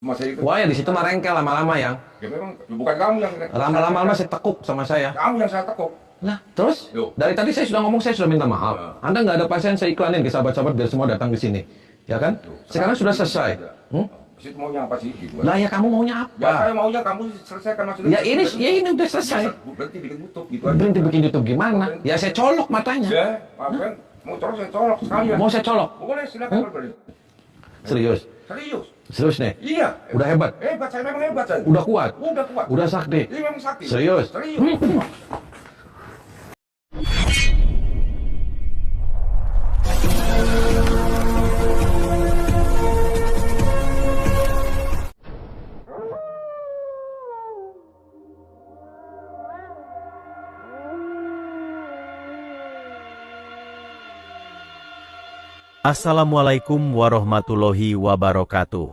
Masa itu. Wah ya di situ mah rengkel lama-lama yang. Ya memang bukan kamu yang Lama-lama masih tekuk sama saya. kamu yang saya tekuk. Lah, terus? Yo. Dari tadi saya sudah ngomong, saya sudah minta maaf. Anda nggak ada pasien, saya iklanin ke sahabat-sahabat biar semua datang ke sini. Ya kan? Sekarang sudah selesai. Situ maunya apa sih? Gitu. Lah ya kamu maunya Ya apa? saya maunya kamu selesaikan maksudnya. Ya ini udah selesai. Berhenti bikin YouTube gitu aja. Berhenti bikin YouTube gimana? Ya saya colok matanya. Ya, apa kan? Mau colok saya colok sekalian. Mau saya colok? Boleh silakan berbalik. Serius? Serius. Serius nih? Iya. Udah hebat? Hebat, saya memang hebat saya. Udah kuat? Udah kuat. Udah sakti? Ini memang sakti. Serius? Serius. Assalamualaikum warahmatullahi wabarakatuh.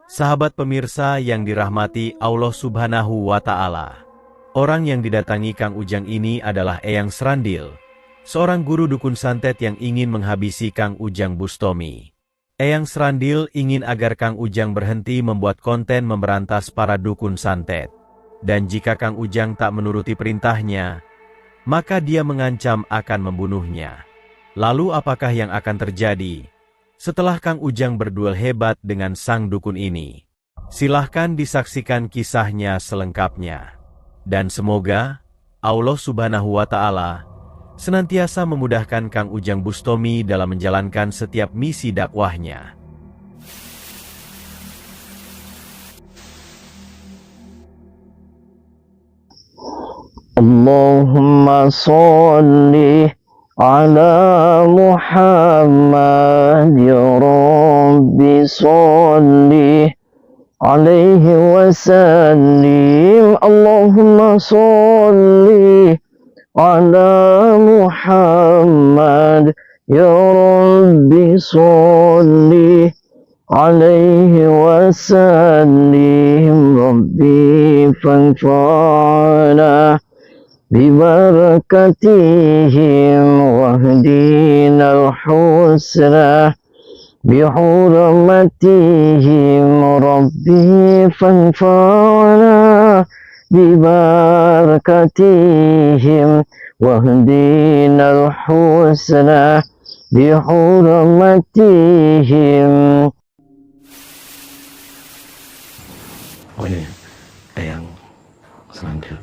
Sahabat pemirsa yang dirahmati Allah Subhanahu wa Ta'ala. Orang yang didatangi Kang Ujang ini adalah Eyang Srandil, seorang guru dukun santet yang ingin menghabisi Kang Ujang Bustomi. Eyang Srandil ingin agar Kang Ujang berhenti membuat konten memberantas para dukun santet. Dan jika Kang Ujang tak menuruti perintahnya, maka dia mengancam akan membunuhnya. Lalu apakah yang akan terjadi setelah Kang Ujang berduel hebat dengan sang dukun ini? Silahkan disaksikan kisahnya selengkapnya. Dan semoga Allah Subhanahu wa Ta'ala senantiasa memudahkan Kang Ujang Bustomi dalam menjalankan setiap misi dakwahnya. Allahumma sholli على محمد يا رب صل عليه وسلم اللهم صل على محمد يا رب صل عليه وسلم ربي فانفعنا ببركتهم واهدنا الحسنى بحرمتهم ربي فانفعنا ببركتهم واهدنا الحسنى بحرمتهم. Oh ini Eyang Srandil.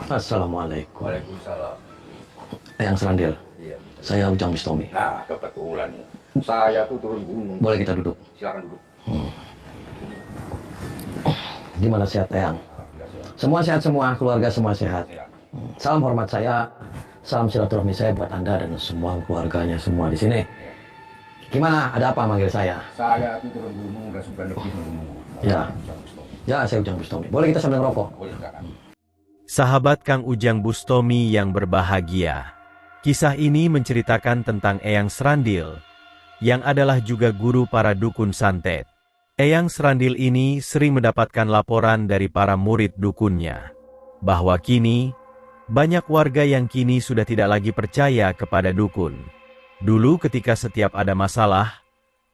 Assalamualaikum. Waalaikumsalam. Eyang Srandil, Iya. saya Ujang Bustomi. Nah, kebetulan saya tuh turun gunung. Boleh kita duduk? Silakan duduk. Gimana sehat Eyang? Semua sehat semua, keluarga semua sehat. Salam hormat saya, salam silaturahmi saya buat Anda dan semua keluarganya semua di sini. Gimana? Ada apa manggil saya? Saya tuh turun gunung dan sudah lebih gunung. Ya. Ya, saya Ujang Bustomi. Boleh kita sambil ngerokok? Boleh silakan. Sahabat Kang Ujang Bustomi yang berbahagia. Kisah ini menceritakan tentang Eyang Srandil, yang adalah juga guru para dukun santet. Eyang Srandil ini sering mendapatkan laporan dari para murid dukunnya, bahwa kini, banyak warga yang kini sudah tidak lagi percaya kepada dukun. Dulu ketika setiap ada masalah,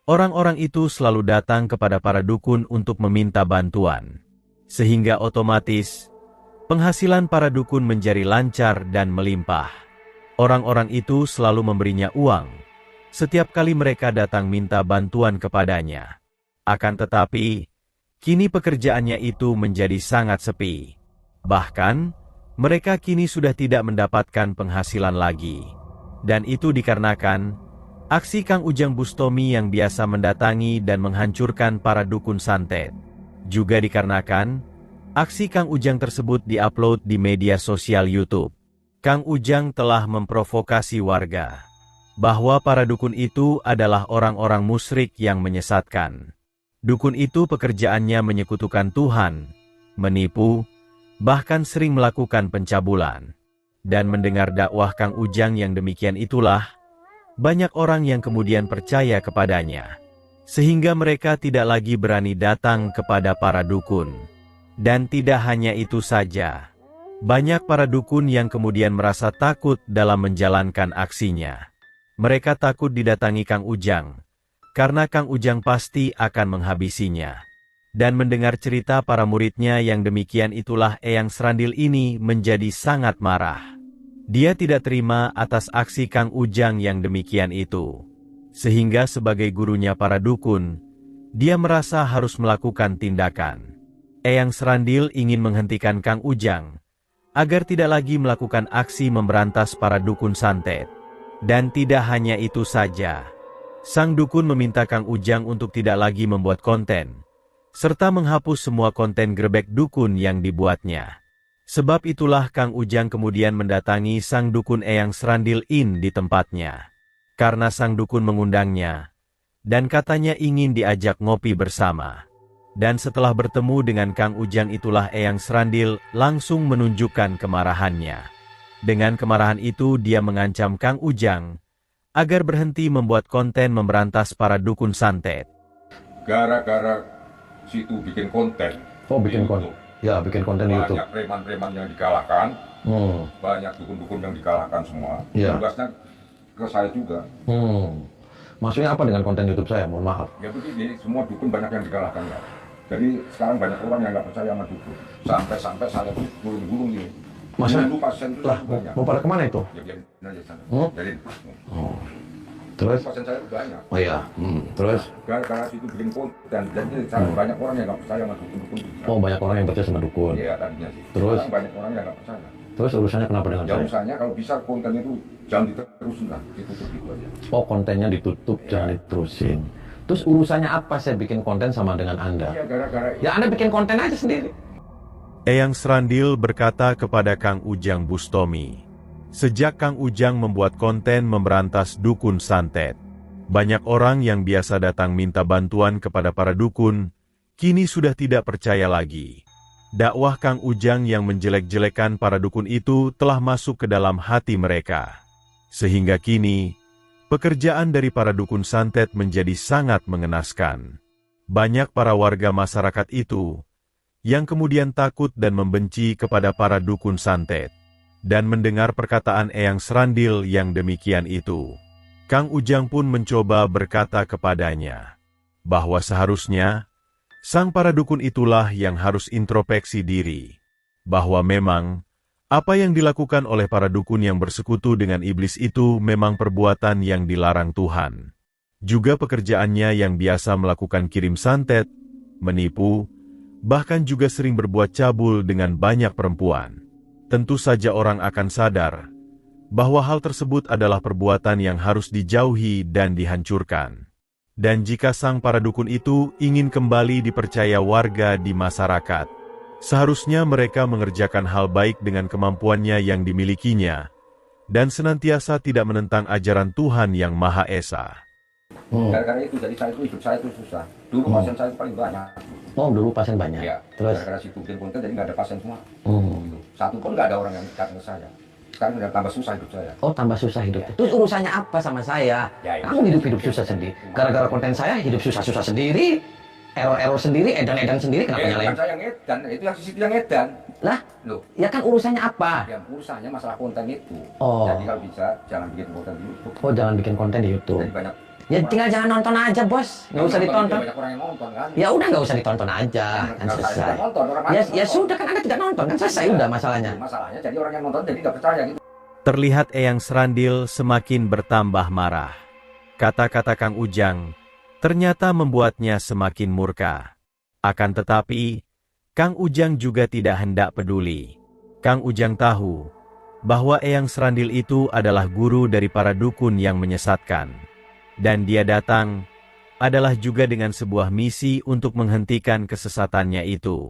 orang-orang itu selalu datang kepada para dukun untuk meminta bantuan. Sehingga otomatis, penghasilan para dukun menjadi lancar dan melimpah. Orang-orang itu selalu memberinya uang setiap kali mereka datang minta bantuan kepadanya. Akan tetapi, kini pekerjaannya itu menjadi sangat sepi. Bahkan, mereka kini sudah tidak mendapatkan penghasilan lagi. Dan itu dikarenakan aksi Kang Ujang Bustomi yang biasa mendatangi dan menghancurkan para dukun santet. Juga dikarenakan aksi Kang Ujang tersebut diupload di media sosial YouTube. Kang Ujang telah memprovokasi warga bahwa para dukun itu adalah orang-orang musyrik yang menyesatkan. Dukun itu pekerjaannya menyekutukan Tuhan, menipu, bahkan sering melakukan pencabulan. Dan mendengar dakwah Kang Ujang yang demikian itulah, banyak orang yang kemudian percaya kepadanya. Sehingga mereka tidak lagi berani datang kepada para dukun. Dan tidak hanya itu saja. Banyak para dukun yang kemudian merasa takut dalam menjalankan aksinya. Mereka takut didatangi Kang Ujang, karena Kang Ujang pasti akan menghabisinya. Dan mendengar cerita para muridnya yang demikian itulah Eyang Srandil ini menjadi sangat marah. Dia tidak terima atas aksi Kang Ujang yang demikian itu. Sehingga sebagai gurunya para dukun, dia merasa harus melakukan tindakan. Eyang Srandil ingin menghentikan Kang Ujang, agar tidak lagi melakukan aksi memberantas para dukun santet. Dan tidak hanya itu saja. Sang dukun meminta Kang Ujang untuk tidak lagi membuat konten, serta menghapus semua konten grebek dukun yang dibuatnya. Sebab itulah Kang Ujang kemudian mendatangi sang dukun Eyang Srandil di tempatnya. Karena sang dukun mengundangnya, dan katanya ingin diajak ngopi bersama. Dan setelah bertemu dengan Kang Ujang itulah Eyang Srandil langsung menunjukkan kemarahannya. Dengan kemarahan itu dia mengancam Kang Ujang agar berhenti membuat konten memberantas para dukun santet. Gara-gara situ bikin konten. Oh, bikin di konten. YouTube. Ya, bikin konten di YouTube. Banyak preman-preman yang dikalahkan, banyak dukun-dukun yang dikalahkan semua. Iya. Tugasnya ke saya juga. Maksudnya apa dengan konten YouTube saya? Mohon maaf. Ya begini, semua dukun banyak yang dikalahkan ya. Jadi sekarang banyak orang yang nggak percaya sama dukun. Sampai saya tuh gulung-gulung ini. Maksudnya? Dulu pasien itu Lah, banyak. mau pada kemana itu? Ya biarin aja sana. Jadi Terus? pasien saya banyak. Oh iya, terus? Gara-gara situ bikin konten, jadi banyak orang yang nggak percaya sama dukun-dukun. Oh, banyak orang yang percaya sama dukun. Iya tadinya sih. Terus? Sekarang banyak orang yang nggak percaya. Terus urusannya kenapa dengan Ya saya? urusannya kalau bisa konten itu jangan diterusin lah, ditutup gitu aja. Oh, kontennya ditutup, jangan diterusin. Terus urusannya apa saya bikin konten sama dengan Anda? Iya gara-gara Ya Anda bikin konten aja sendiri. Eyang Srandil berkata kepada Kang Ujang Bustomi, sejak Kang Ujang membuat konten memberantas dukun santet, banyak orang yang biasa datang minta bantuan kepada para dukun, kini sudah tidak percaya lagi. Dakwah Kang Ujang yang menjelek-jelekan para dukun itu telah masuk ke dalam hati mereka. Sehingga kini, pekerjaan dari para dukun santet menjadi sangat mengenaskan. Banyak para warga masyarakat itu yang kemudian takut dan membenci kepada para dukun santet. Dan mendengar perkataan Eyang Srandil yang demikian itu, Kang Ujang pun mencoba berkata kepadanya, bahwa seharusnya, sang para dukun itulah yang harus introspeksi diri, bahwa memang, apa yang dilakukan oleh para dukun yang bersekutu dengan iblis itu memang perbuatan yang dilarang Tuhan. Juga pekerjaannya yang biasa melakukan kirim santet, menipu, bahkan juga sering berbuat cabul dengan banyak perempuan. Tentu saja orang akan sadar bahwa hal tersebut adalah perbuatan yang harus dijauhi dan dihancurkan. Dan jika sang para dukun itu ingin kembali dipercaya warga di masyarakat, seharusnya mereka mengerjakan hal baik dengan kemampuannya yang dimilikinya, dan senantiasa tidak menentang ajaran Tuhan yang Maha Esa. gara-gara itu jadi saya itu hidup saya itu susah. Dulu pasien saya paling banyak. Oh, dulu pasien banyak. Ya, Terus? gara-gara situ bikin konten jadi nggak ada pasien semua. Satu pun nggak ada orang yang datang ke saya. Sekarang udah tambah susah hidup saya. Oh, tambah susah hidup. Terus urusannya apa sama saya? Ya, itu. Kamu hidup-hidup susah sendiri. Gara-gara konten saya hidup susah-susah sendiri. Error-error sendiri, edan-edan sendiri, kenapa nyalain? Bukan saya yang edan, itu yang sisi yang edan. Lah, Loh, ya kan urusannya apa? yang urusannya masalah konten itu. Oh. Jadi kalau bisa jangan bikin konten di YouTube. Oh, jangan bikin konten di YouTube. Jadi banyak. Ya tinggal jangan nonton aja, bos. Nggak usah ditonton. Banyak orang yang nonton kan. Ya udah nggak usah ditonton aja, kan Kalau saya selesai. tidak nonton, orang Ya, lain ya nonton. sudah kan Anda tidak nonton, kan selesai udah masalahnya. Masalahnya jadi orang yang nonton jadi nggak percaya gitu. Terlihat Eyang Srandil semakin bertambah marah. Kata-kata Kang Ujang ternyata membuatnya semakin murka. Akan tetapi, Kang Ujang juga tidak hendak peduli. Kang Ujang tahu bahwa Eyang Srandil itu adalah guru dari para dukun yang menyesatkan. Dan dia datang adalah juga dengan sebuah misi untuk menghentikan kesesatannya itu.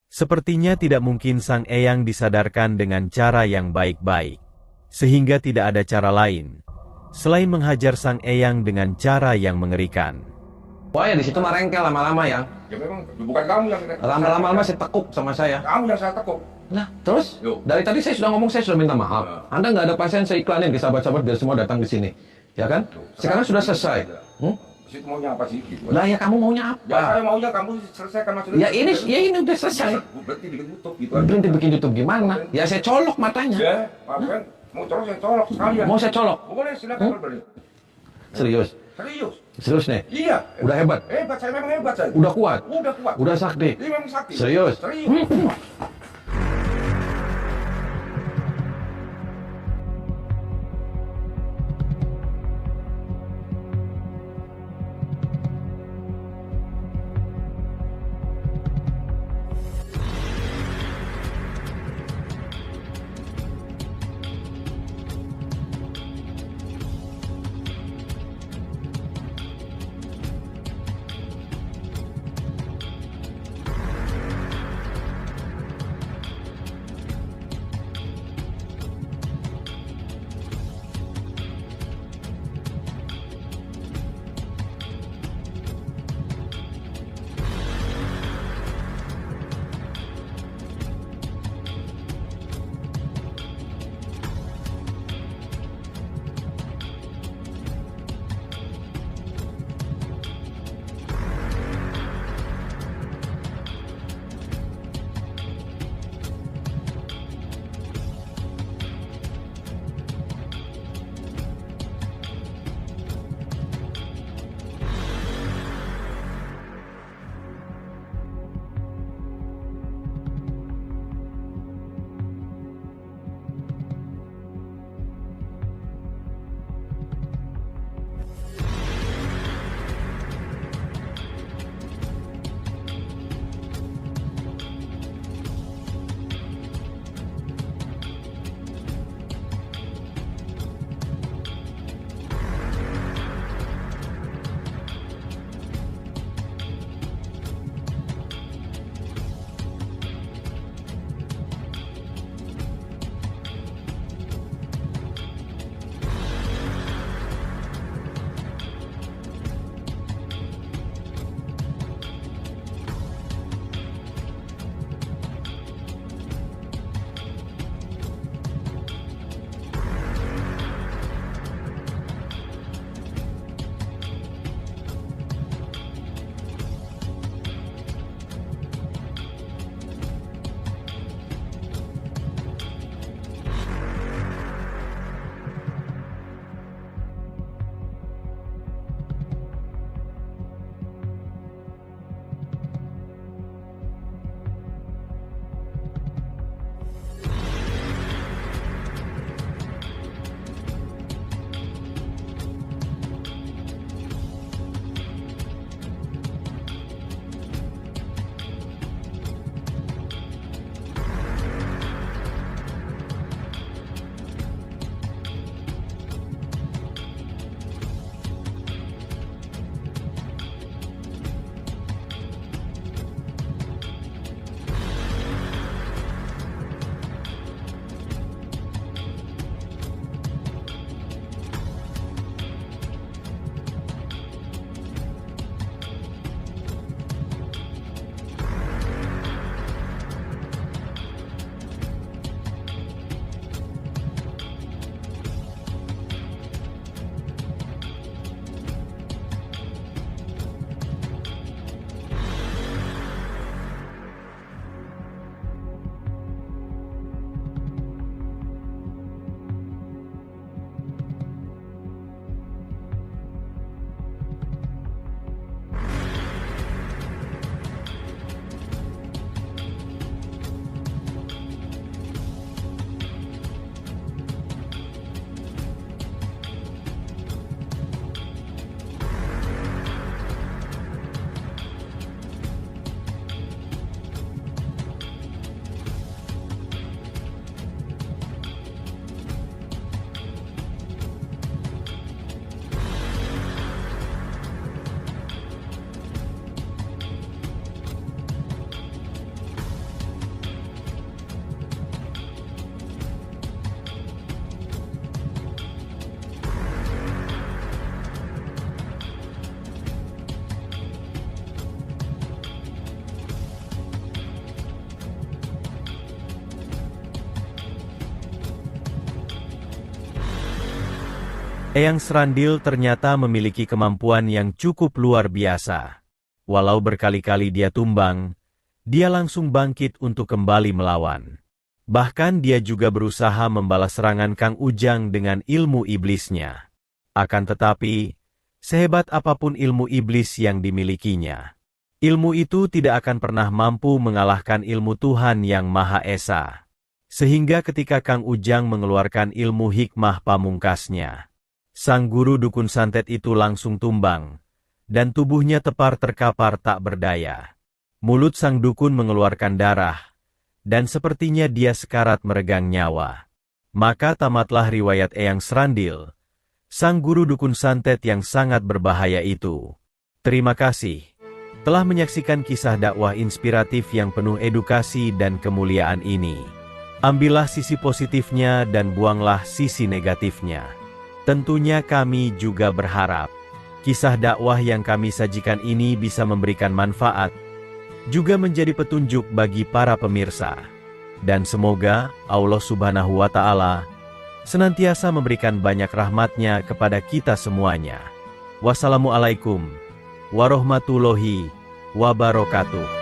Sepertinya tidak mungkin sang Eyang disadarkan dengan cara yang baik-baik. Sehingga tidak ada cara lain selain menghajar sang Eyang dengan cara yang mengerikan. Wah ya di situ mah rengkel lama-lama ya. Ya memang bukan kamu yang Lama-lama masih tekuk sama saya. Kamu yang saya tekuk. Lah, terus? Yo. Dari tadi saya sudah ngomong, saya sudah minta maaf. Anda nggak ada pasien, saya iklanin ke sahabat-sahabat biar semua datang ke sini. Ya kan? Sekarang sudah selesai. Situ maunya apa sih gitu? Lah ya kamu maunya Ya saya apa? maunya kamu selesaikan masalah. Ya ini udah selesai. Berarti bikin tutup gitu. Berhenti bikin YouTube gimana? Ya saya colok matanya. Ya, maaf kan? Mau colok saya colok sekalian. Mau saya colok? Boleh silakan berbalik. Serius? Serius? Serius nih? Iya. Udah hebat? Hebat, saya memang hebat saya. Udah kuat? Udah kuat. Udah sakti? Ini memang sakti. Serius? Serius. Eyang Srandil ternyata memiliki kemampuan yang cukup luar biasa. Walau berkali-kali dia tumbang, dia langsung bangkit untuk kembali melawan. Bahkan dia juga berusaha membalas serangan Kang Ujang dengan ilmu iblisnya. Akan tetapi, sehebat apapun ilmu iblis yang dimilikinya, ilmu itu tidak akan pernah mampu mengalahkan ilmu Tuhan Yang Maha Esa. Sehingga ketika Kang Ujang mengeluarkan ilmu hikmah pamungkasnya, sang guru dukun santet itu langsung tumbang, dan tubuhnya tepar terkapar tak berdaya. Mulut sang dukun mengeluarkan darah, dan sepertinya dia sekarat meregang nyawa. Maka tamatlah riwayat Eyang Srandil, sang guru dukun santet yang sangat berbahaya itu. Terima kasih telah menyaksikan kisah dakwah inspiratif yang penuh edukasi dan kemuliaan ini. Ambillah sisi positifnya dan buanglah sisi negatifnya. Tentunya kami juga berharap kisah dakwah yang kami sajikan ini bisa memberikan manfaat, juga menjadi petunjuk bagi para pemirsa. Dan semoga Allah Subhanahu wa Ta'ala senantiasa memberikan banyak rahmat-Nya kepada kita semuanya. Wassalamualaikum warahmatullahi wabarakatuh.